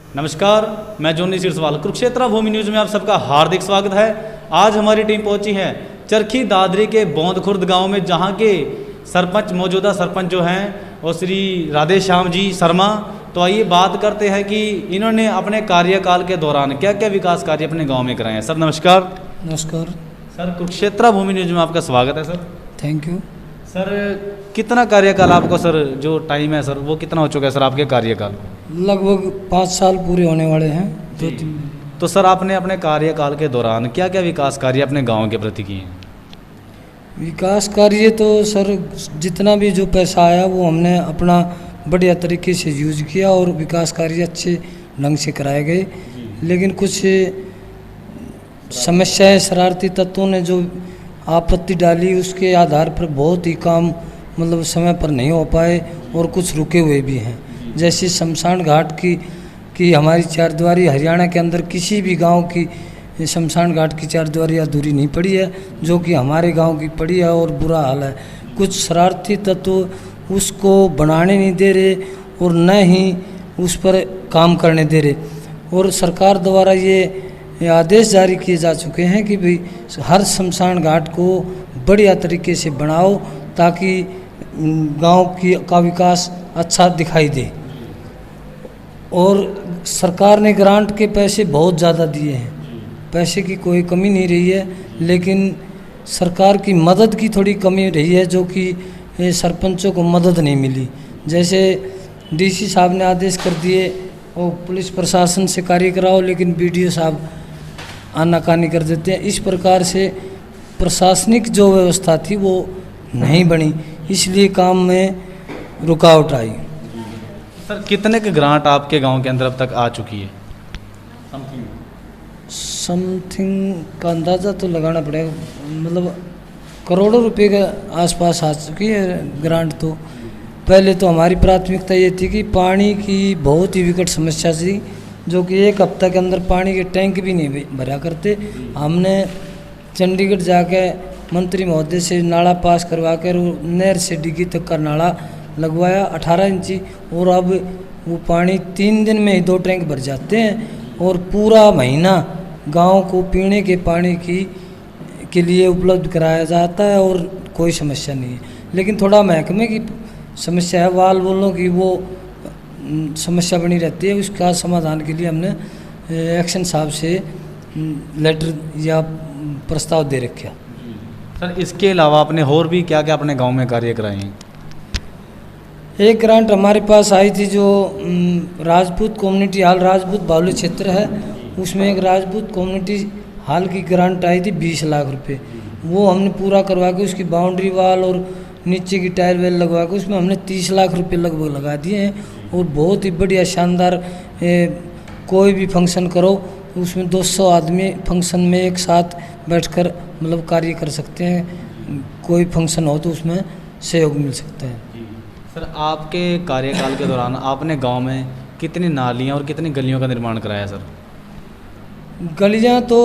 नमस्कार, मैं जोनी सिरसवाल। कुरुक्षेत्र भूमि न्यूज़ में आप सबका हार्दिक स्वागत है। आज हमारी टीम पहुंची है चरखी दादरी के बौंद खुर्द गांव में, जहां के सरपंच, मौजूदा सरपंच जो हैं वो श्री राधे श्याम जी शर्मा। तो आइए बात करते हैं कि इन्होंने अपने कार्यकाल के दौरान क्या क्या विकास कार्य अपने गाँव में कराए हैं। सर नमस्कार। नमस्कार सर, कुरुक्षेत्र भूमि न्यूज़ में आपका स्वागत है सर। Thank you. सर, कितना कार्यकाल आपको, सर जो टाइम है सर वो कितना हो चुका है सर आपके कार्यकाल? लगभग 5 साल पूरे होने वाले हैं। तो सर आपने अपने कार्यकाल के दौरान क्या क्या विकास कार्य अपने गांव के प्रति किए हैं? विकास कार्य तो सर जितना भी जो पैसा आया वो हमने अपना बढ़िया तरीके से यूज किया और विकास कार्य अच्छे ढंग से कराए गए। लेकिन कुछ समस्याएं शरारती तत्वों ने जो आपत्ति डाली, उसके आधार पर बहुत ही काम मतलब समय पर नहीं हो पाए और कुछ रुके हुए भी हैं। जैसे शमशान घाट की हमारी चारद्वारी हरियाणा के अंदर किसी भी गांव की शमशान घाट की चारद्वारी अधूरी नहीं पड़ी है, जो कि हमारे गांव की पड़ी है और बुरा हाल है। कुछ शरारती तत्व उसको बनाने नहीं दे रहे और न ही उस पर काम करने दे रहे। और सरकार द्वारा ये आदेश जारी किए जा चुके हैं कि भाई हर शमशान घाट को बढ़िया तरीके से बनाओ ताकि गांव का विकास अच्छा दिखाई दे। और सरकार ने ग्रांट के पैसे बहुत ज़्यादा दिए हैं, पैसे की कोई कमी नहीं रही है, लेकिन सरकार की मदद की थोड़ी कमी रही है, जो कि सरपंचों को मदद नहीं मिली। जैसे डीसी साहब ने आदेश कर दिए और पुलिस प्रशासन से कार्य कराओ, लेकिन बीडीओ साहब आनाकानी कर देते हैं। इस प्रकार से प्रशासनिक जो व्यवस्था थी वो नहीं बनी, इसलिए काम में रुकावट आई। सर, कितने के ग्रांट आपके गांव के अंदर अब तक आ चुकी है? समथिंग का अंदाज़ा तो लगाना पड़ेगा, मतलब करोड़ों रुपए के आसपास आ चुकी है ग्रांट। तो पहले तो हमारी प्राथमिकता ये थी कि पानी की बहुत ही विकट समस्या थी, जो कि 1 हफ्ते के अंदर पानी के टैंक भी नहीं भरा करते। हमने चंडीगढ़ जाके मंत्री महोदय से नाला पास करवा कर नहर से डिग्गी तक का नाला लगवाया 18 इंची, और अब वो पानी 3 दिन में ही 2 टैंक भर जाते हैं और पूरा महीना गांव को पीने के पानी के लिए उपलब्ध कराया जाता है और कोई समस्या नहीं है। लेकिन थोड़ा महकमे की समस्या है, वाल बोलों की वो समस्या बनी रहती है। उसका समाधान के लिए हमने एक्शन साहब से लेटर या प्रस्ताव दे रखा। सर, इसके अलावा आपने और भी क्या क्या अपने गांव में कार्य कराए हैं? एक ग्रांट हमारे पास आई थी जो राजपूत कम्युनिटी हॉल, राजपूत बावली क्षेत्र है, उसमें एक राजपूत कम्युनिटी हॉल की ग्रांट आई थी 20 लाख रुपए। वो हमने पूरा करवा के उसकी बाउंड्री वाल और नीचे की टाइल वेल लगवा के उसमें हमने 30 लाख रुपए लगभग लगा दिए हैं। और बहुत ही बढ़िया शानदार, कोई भी फंक्शन करो उसमें 200 आदमी फंक्शन में एक साथ बैठकर मतलब कार्य कर सकते हैं। कोई फंक्शन हो तो उसमें सहयोग मिल सकता है। सर, आपके कार्यकाल के दौरान आपने गांव में कितनी नालियां और कितनी गलियों का निर्माण कराया सर? गलियां तो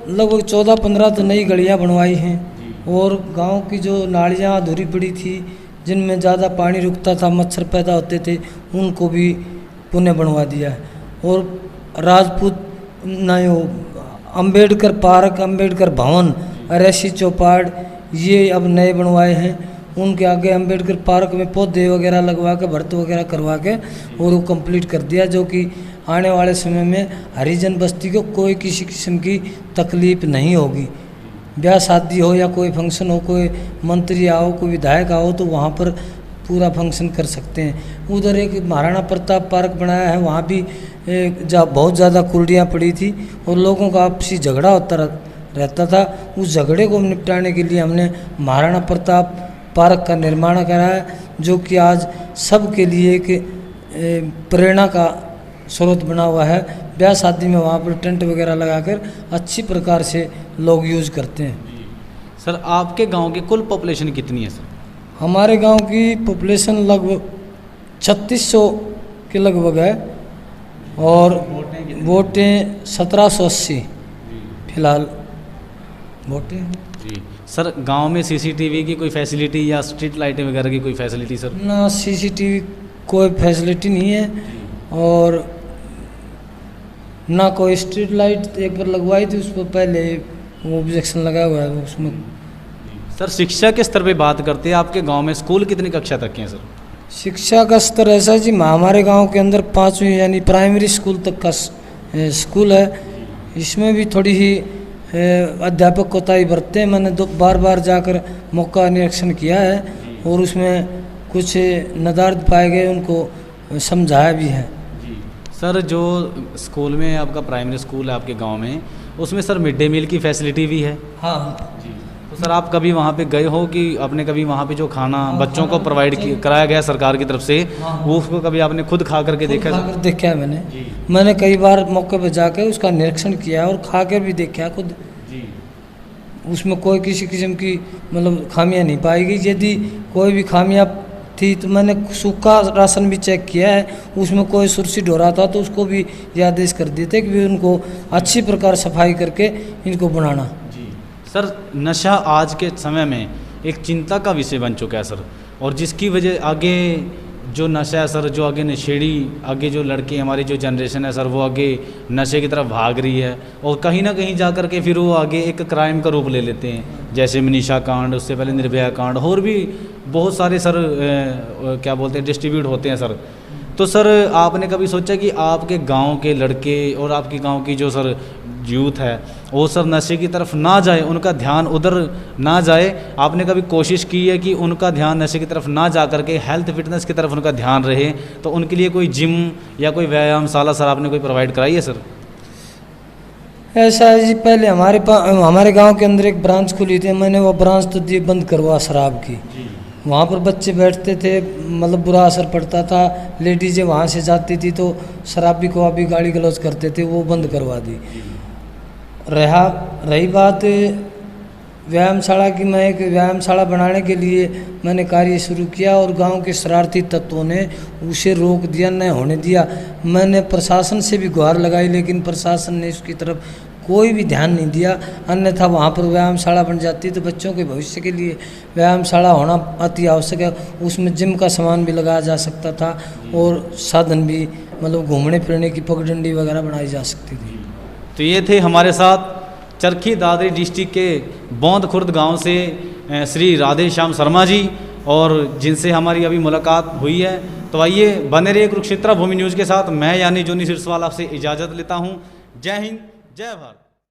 लगभग 14-15 तो नई गलियां बनवाई हैं, और गांव की जो नालियां अधूरी पड़ी थी जिनमें ज़्यादा पानी रुकता था, मच्छर पैदा होते थे, उनको भी पुनः बनवा दिया है। और राजपूत नयो अंबेडकर पार्क, अंबेडकर भवन, अरेसी चौपाड़ ये अब नए बनवाए हैं। उनके आगे अंबेडकर पार्क में पौधे वगैरह लगवा के, भर्त वगैरह करवा के और वो कंप्लीट कर दिया, जो कि आने वाले समय में हरिजन बस्ती को कोई किसी किस्म की तकलीफ नहीं होगी। ब्याह शादी हो या कोई फंक्शन हो, कोई मंत्री आओ, कोई विधायक आओ, तो वहाँ पर पूरा फंक्शन कर सकते हैं। उधर एक महाराणा प्रताप पार्क बनाया है, वहाँ भी बहुत ज़्यादा कुर्डियाँ पड़ी थी और लोगों का आपसी झगड़ा होता रहता था। उस झगड़े को निपटाने के लिए हमने महाराणा प्रताप पार्क का निर्माण कराया, जो कि आज सबके लिए एक प्रेरणा का स्रोत बना हुआ है। ब्याह शादी में वहाँ पर टेंट वगैरह लगाकर अच्छी प्रकार से लोग यूज़ करते हैं। सर, आपके गांव की कुल पॉपुलेशन कितनी है सर? हमारे गांव की पॉपुलेशन लगभग 3600 के लगभग है और वोटें 1780 फिलहाल वोटें। जी सर, गांव में सीसीटीवी की कोई फैसिलिटी या स्ट्रीट लाइटें वगैरह की कोई फैसिलिटी सर? ना, सीसीटीवी कोई फैसिलिटी नहीं है और ना कोई स्ट्रीट लाइट एक बार लगवाई थी, उस पर पहले वो ऑब्जेक्शन लगा हुआ है उसमें। सर शिक्षा के स्तर पे बात करते हैं, आपके गांव में स्कूल कितनी कक्षा तक के हैं सर? शिक्षा का स्तर ऐसा है जी, हमारे गांव के अंदर 5वीं यानी प्राइमरी स्कूल तक का स्कूल है। इसमें भी थोड़ी ही अध्यापक कोताही बरतते हैं। मैंने बार बार जाकर मौका निरीक्षण किया है और उसमें कुछ नदारद पाए गए, उनको समझाया भी है। सर जो स्कूल में आपका प्राइमरी स्कूल है आपके गांव में, उसमें सर मिड डे मील की फैसिलिटी भी है? हाँ जी। तो सर आप कभी वहाँ पे गए हो कि आपने कभी वहाँ पे जो खाना बच्चों को प्रोवाइड कराया गया सरकार की तरफ से, वो उसको कभी आपने खुद खा करके देखा? देखा है मैंने कई बार मौके पर जाकर उसका निरीक्षण किया और खा कर भी देखा खुद जी। उसमें कोई किसी किस्म की मतलब खामियां नहीं पाई गई। यदि कोई भी खामियां थी तो मैंने सूखा राशन भी चेक किया है, उसमें कोई सुरसिड हो रहा था तो उसको भी ये आदेश कर दिए थे कि भी उनको अच्छी प्रकार सफाई करके इनको बनाना। जी सर, नशा आज के समय में एक चिंता का विषय बन चुका है सर, और जिसकी वजह आगे जो नशा है सर, जो आगे नशेड़ी आगे जो लड़के हमारी जो जनरेशन है सर, वो आगे नशे की तरफ भाग रही है और कहीं ना कहीं जा कर के फिर वो आगे एक क्राइम का रूप ले लेते हैं, जैसे मनीषा कांड, उससे पहले निर्भया कांड, और भी बहुत सारे सर क्या बोलते हैं डिस्ट्रीब्यूट होते हैं सर। तो सर आपने कभी सोचा कि आपके गांव के लड़के और आपके गांव की जो सर यूथ है वो सर नशे की तरफ ना जाए, उनका ध्यान उधर ना जाए? आपने कभी कोशिश की है कि उनका ध्यान नशे की तरफ ना जा करके हेल्थ फिटनेस की तरफ उनका ध्यान रहे? तो उनके लिए कोई जिम या कोई व्यायामशाला सर आपने कोई प्रोवाइड कराई है सर? ऐसा है जी, पहले हमारे गांव के अंदर एक ब्रांच खुली थी, मैंने वो ब्रांच तो दी बंद करवा शराब की। वहाँ पर बच्चे बैठते थे, मतलब बुरा असर पड़ता था। लेडीज़ें वहाँ से जाती थी तो शराबी को अभी गाली गलौज करते थे, वो बंद करवा दी। रही बात व्यायामशाला की, मैं एक व्यायामशाला बनाने के लिए मैंने कार्य शुरू किया और गांव के शरारती तत्वों ने उसे रोक दिया, न होने दिया। मैंने प्रशासन से भी गुहार लगाई लेकिन प्रशासन ने उसकी तरफ कोई भी ध्यान नहीं दिया। अन्यथा वहाँ पर व्यायामशाला बन जाती तो बच्चों के भविष्य के लिए व्यायामशाला होना अति आवश्यक है। उसमें जिम का सामान भी लगाया जा सकता था और साधन भी, मतलब घूमने फिरने की पगडंडी वगैरह बनाई जा सकती थी। तो ये थे हमारे साथ चरखी दादरी डिस्ट्रिक्ट के बौंद खुर्द गांव से श्री राधे श्याम शर्मा जी, और जिनसे हमारी अभी मुलाकात हुई है। तो आइए बने रहिए कुरुक्षेत्र भूमि न्यूज़ के साथ। मैं यानी जोनी सिरसवाल आपसे इजाज़त लेता हूँ। जय हिंद, जय भारत।